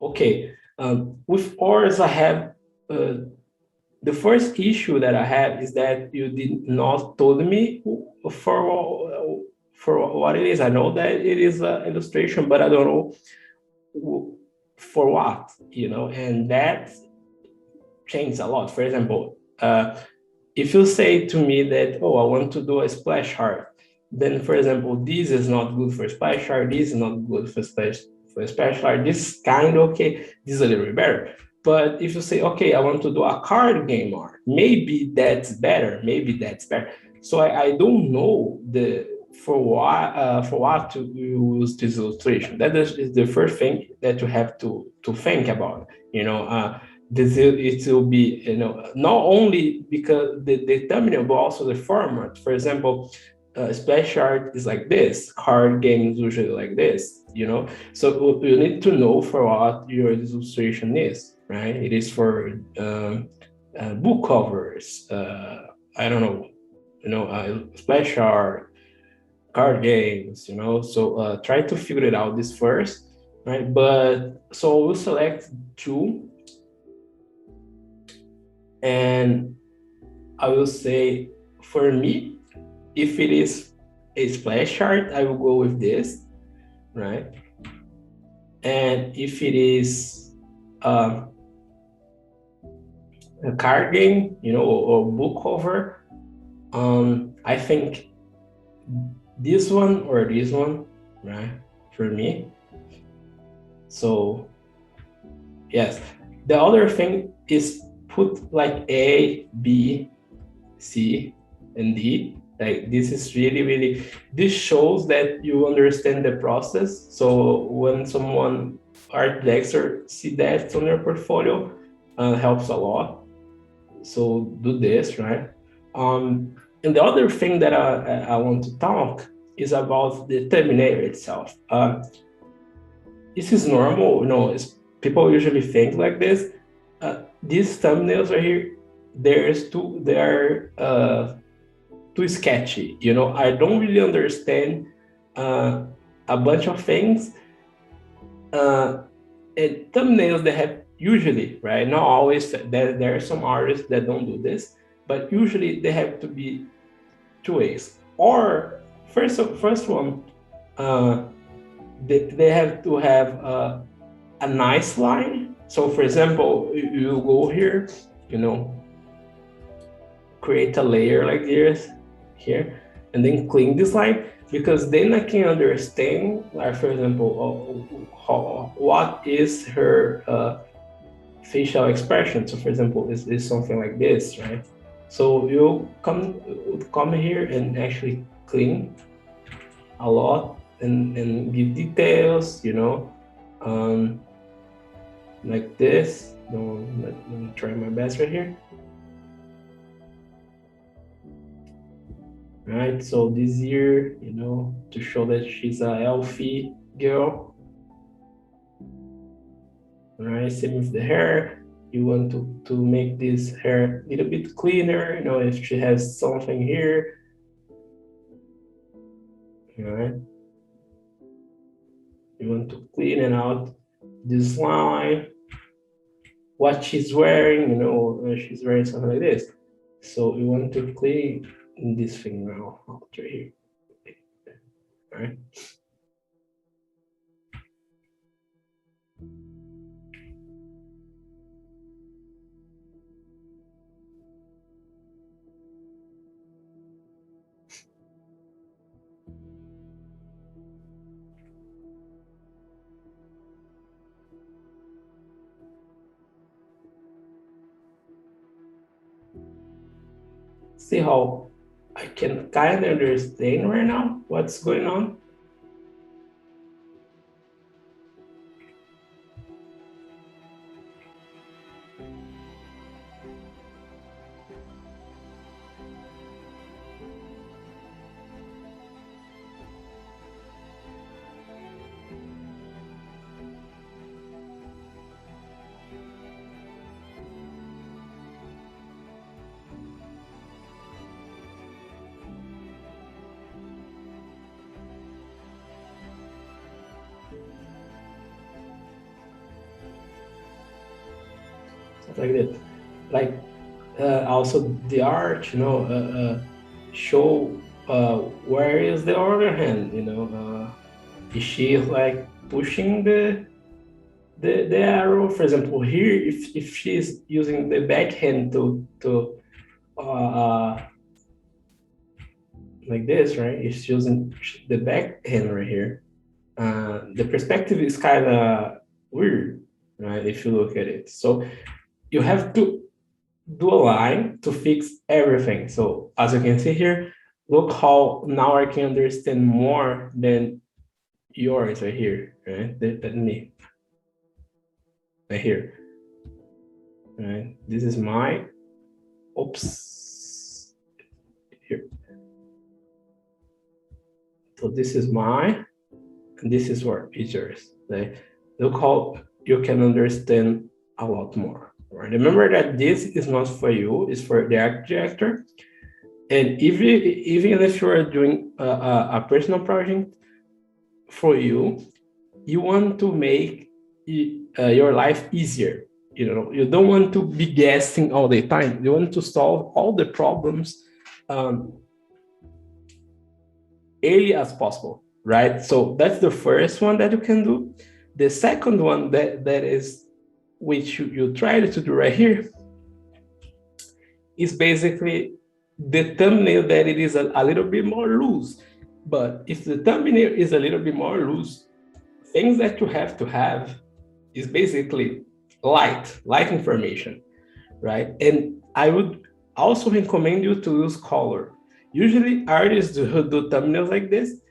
Okay. With ours, I have the first issue that I have is that you did not told me for what it is. I know that it is an illustration, but I don't know for what, and that changed a lot. For example, if you say to me that, oh, I want to do a splash art, then for example, this is not good for splash art, this is not good for splash art, this is kind of okay, this is a little bit better. But if you say, okay, I want to do a card game art, maybe that's better, maybe that's better. So I don't know the for what to use this illustration. That is the first thing that you have to think about. It will be, not only because the thumbnail, but also the format. For example, splash art is like this, card games usually like this, so you need to know for what your illustration is, right? It is for book covers, I don't know, splash art, card games, so try to figure it out this first, right? But so we'll select two, and I will say, for me, if it is a splash chart, I will go with this, right? And if it is um, a card game, or book cover, I think this one or this one, right? For me. So yes, the other thing is put like A, B, C, and D. Like this is really, really, this shows that you understand the process. So when someone art director see that on your portfolio, helps a lot. So do this, right? And the other thing that I want to talk is about the thumbnail itself. This is normal, people usually think like this. These thumbnails right here, they're too sketchy. I don't really understand uh, a bunch of things. And thumbnails they have usually, right? Not always. There are some artists that don't do this, but usually they have to be two ways. Or first one, uh, they have to have a nice line. So, for example, you go here, you know, create a layer like this here, and then clean this line, because then I can understand, like, for example, what is her facial expression. So, for example, is something like this, right? So you come here and actually clean a lot, and give details, um, like this. No, let me try my best right here. Right, so this year, to show that she's a healthy girl. Right, same with the hair. You want to make this hair a little bit cleaner, if she has something here. Right, you want to clean it out this line, what she's wearing, she's wearing something like this. So you want to clean this thing now, right here. Right. See how I can kind of understand right now what's going on. like that. Like also the art, show where is the other hand, is she like pushing the arrow? For example, here, if she's using the backhand to like this, right? If she's using the backhand right here, the perspective is kind of weird, right? If you look at it, so you have to do a line to fix everything. So as you can see here, look how now I can understand more than yours right here, right? Than me right here, right? This is my, oops, here. So this is my, and this is where is yours. Right? Look how you can understand a lot more. Right? Remember that this is not for you; it's for the actor. And even if you are doing a personal project for you, you want to make your life easier. You don't want to be guessing all the time. You want to solve all the problems early as possible, right? So that's the first one that you can do. The second one that is which you try to do right here is basically the thumbnail that it is a little bit more loose. But if the thumbnail is a little bit more loose, things that you have to have is basically light information, right? And I would also recommend you to use color. Usually artists who do thumbnails like this,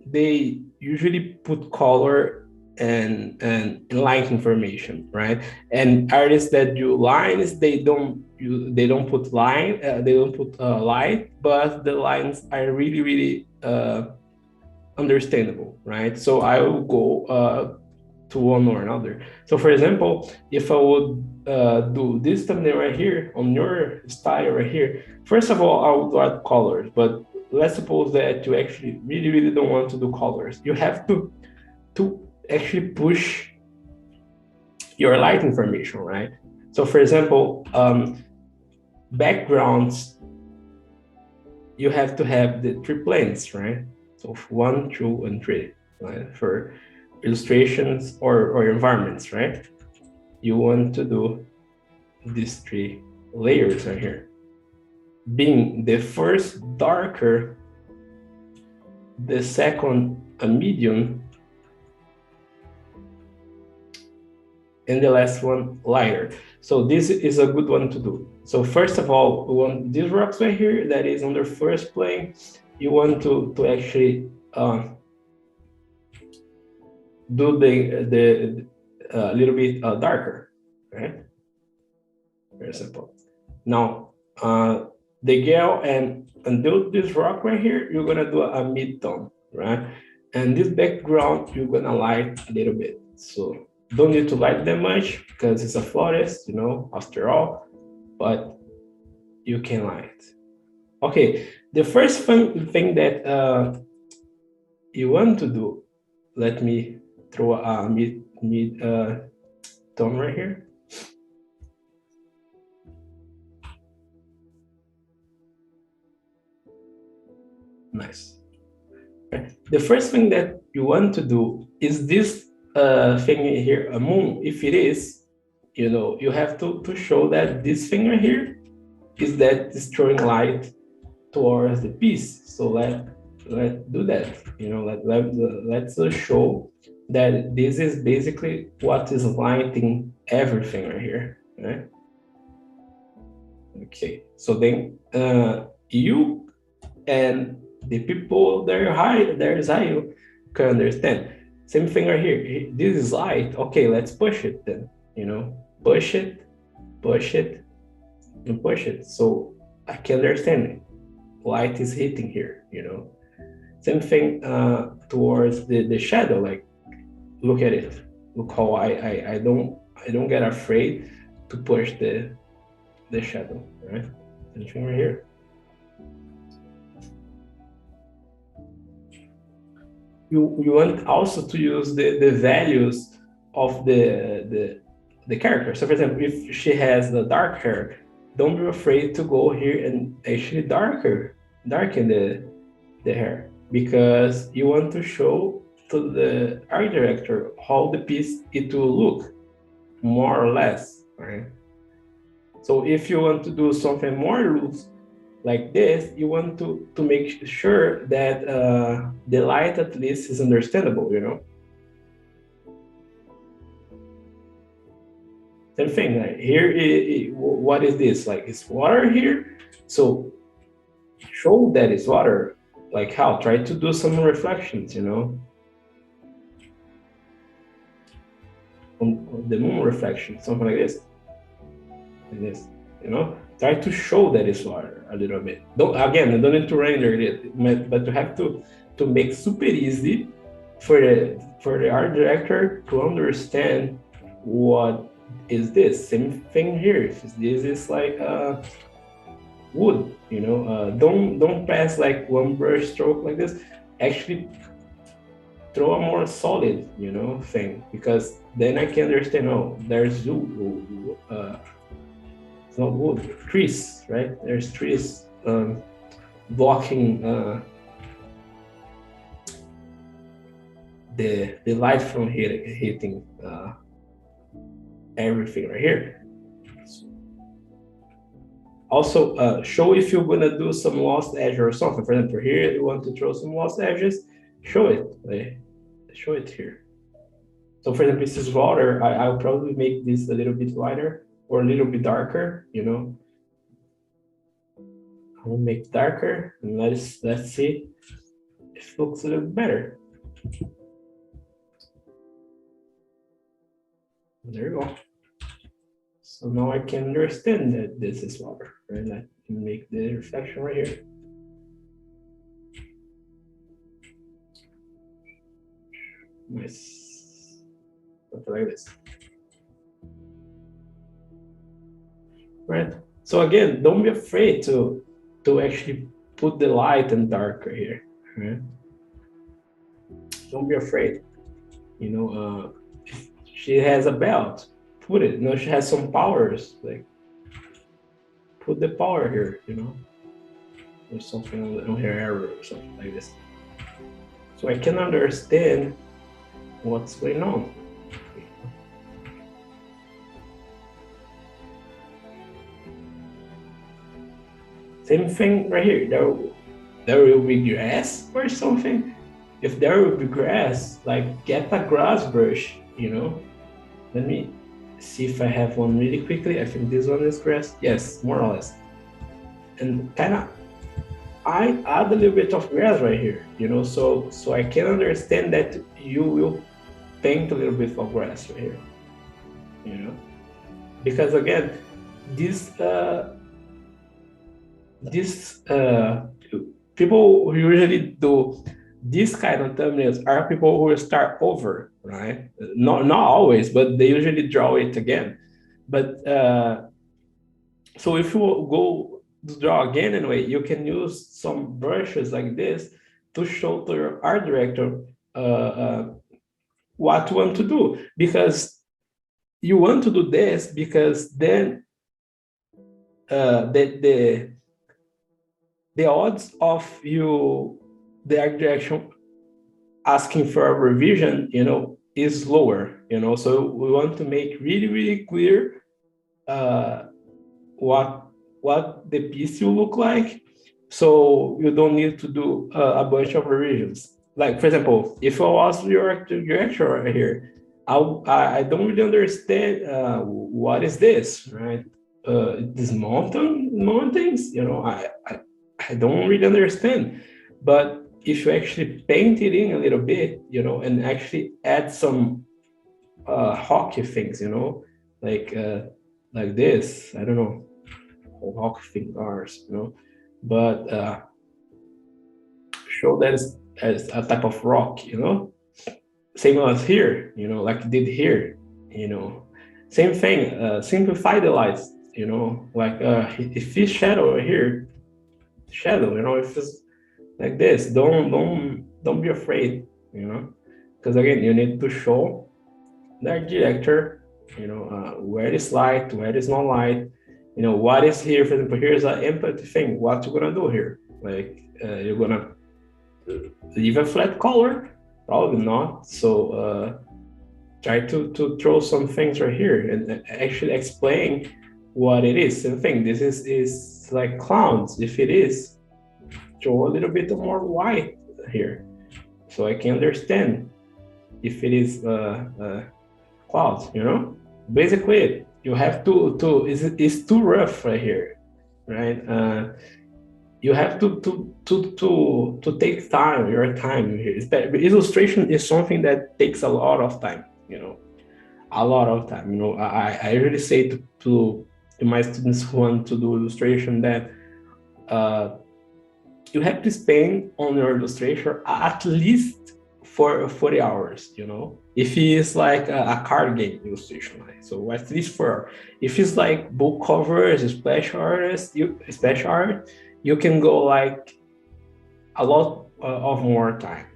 they usually put color and light information, right? And artists that do lines, they don't put light, but the lines are really understandable, right? So I will go to one or another. So for example, if I would do this thumbnail right here on your style right here, first of all, I would add colors, but let's suppose that you actually really don't want to do colors. You have to actually push your light information, right? So for example, backgrounds, you have to have the 3 planes, right? So 1, 2, and 3, right? For illustrations or environments, right? You want to do these 3 layers right here. Being the first darker, the second a medium, and the last one lighter. So this is a good one to do. So first of all, we want these rocks right here that is on the first plane. You want to actually do the little bit darker, right? Very simple. Now, the girl and do this rock right here, you're gonna do a mid-tone, right? And this background, you're gonna light a little bit. So don't need to light that much because it's a Flores, after all, but you can light. Okay, the first thing that you want to do, let me throw a mid tone right here. Nice. The first thing that you want to do is this thing here, a moon. If it is, you have to show that this thing right here is that destroying light towards the piece. So let's do that. Let's show that this is basically what is lighting everything right here, right? Okay. So then you and the people there is high can understand. Same thing right here. This is light. Okay, let's push it then. Push it, and push it. So I can understand it. Light is hitting here. Same thing towards the shadow. Like, look at it. Look how I don't get afraid to push the shadow. Right. Same thing right here. You want also to use the values of the the character. So for example, if she has the dark hair, don't be afraid to go here and actually darken the hair, because you want to show to the art director how the piece it will look, more or less, right? So if you want to do something more loose like this, you want to make sure that the light at least is understandable, you know? Same thing, like here, what is this? Like, it's water here. So show that it's water. Like how? Try to do some reflections, you know? On the moon reflection, something like this. Like this, you know? Try to show that it's water a little bit. Again, you don't need to render it, but you have to make super easy for the art director to understand what is this. Same thing here. If this is like wood, you know, don't pass like one brush stroke like this. Actually, throw a more solid, you know, thing, because then I can understand. Oh, there's it's not wood, trees, right? There's trees blocking the light from hitting everything right here. Also, show if you're gonna do some lost edge or something. For example, here you want to throw some lost edges, show it. Show it here. So for example, this is water. I'll probably make this a little bit lighter or a little bit darker, you know. I will make it darker, and let's see if it looks a little better. There you go. So now I can understand that this is water, right? I can make the reflection right here. Nice. Something like this. Right? So again, don't be afraid to actually put the light and darker here. Right? Don't be afraid. You know, she has a belt. Put it. You know, she has some powers. Like, put the power here. You know, or something on her arrow or something like this. So I can understand what's going on. Same thing right here. There will be grass or something. If there will be grass, like get a grass brush, you know. Let me see if I have one really quickly. I think this one is grass. Yes, more or less. And kind of, I add a little bit of grass right here, you know, so I can understand that you will paint a little bit of grass right here, you know, because again, this people who usually do this kind of thumbnails are people who start over, right? Not always, but they usually draw it again. But so if you go to draw again anyway, you can use some brushes like this to show to your art director what you want to do, because you want to do this because then the odds of the art direction asking for a revision, you know, is lower, you know. So we want to make really clear what the piece will look like, so you don't need to do a bunch of revisions. Like for example, if I was your director right here, I don't really understand what is this, right? These mountains, you know, I don't really understand. But if you actually paint it in a little bit, you know, and actually add some hockey things, you know, like this, I don't know how hockey things are, you know, but show that as a type of rock, you know, same as here, you know, like did here, you know, same thing, simplify the lights, you know, like if this shadow here, shadow, you know, if it's like this, don't be afraid, you know, because again, you need to show the director where is light, where is not light, what is here. For example, here's an empathy thing. What you gonna do here? Like, you're gonna leave a flat color? Probably not. So try to throw some things right here and actually explain what it is. Same thing. This is like clouds. If it is, throw a little bit more white here, so I can understand if it is clouds. Basically, you have to it's too rough right here, right? You have to take your time here. Illustration is something that takes a lot of time, a lot of time. I really say to my students who want to do illustration that you have to spend on your illustration at least for 40 hours, if it's like a card game illustration, right? So at least for, if it's like book covers, splash art, you can go like a lot of more time,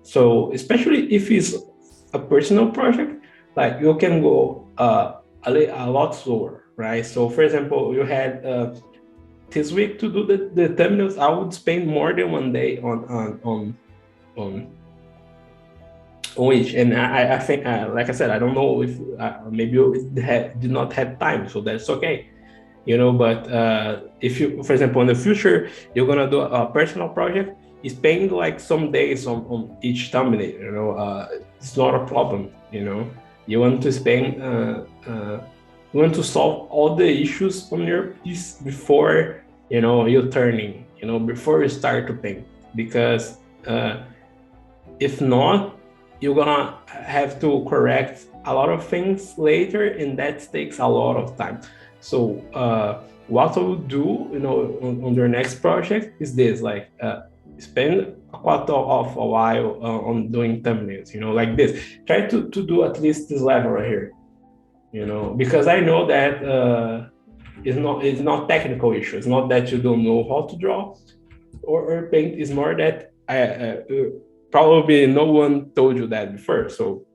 so especially if it's a personal project, like you can go a lot slower, right? So for example, you had this week to do the thumbnails. I would spend more than 1 day on each, and I think, like I said, I don't know if maybe you did not have time, so that's okay, but if you, for example, in the future you're gonna do a personal project, spend like some days on each thumbnail. It's not a problem. You want to spend you want to solve all the issues on your piece before you're turning, before you start to paint, because if not, you're gonna have to correct a lot of things later, and that takes a lot of time. So what I would do, on your next project is this, like spend a quarter of a while on doing thumbnails, like this. Try to do at least this level right here, because I know that it's not technical issue. It's not that you don't know how to draw or paint. It's more that probably no one told you that before. So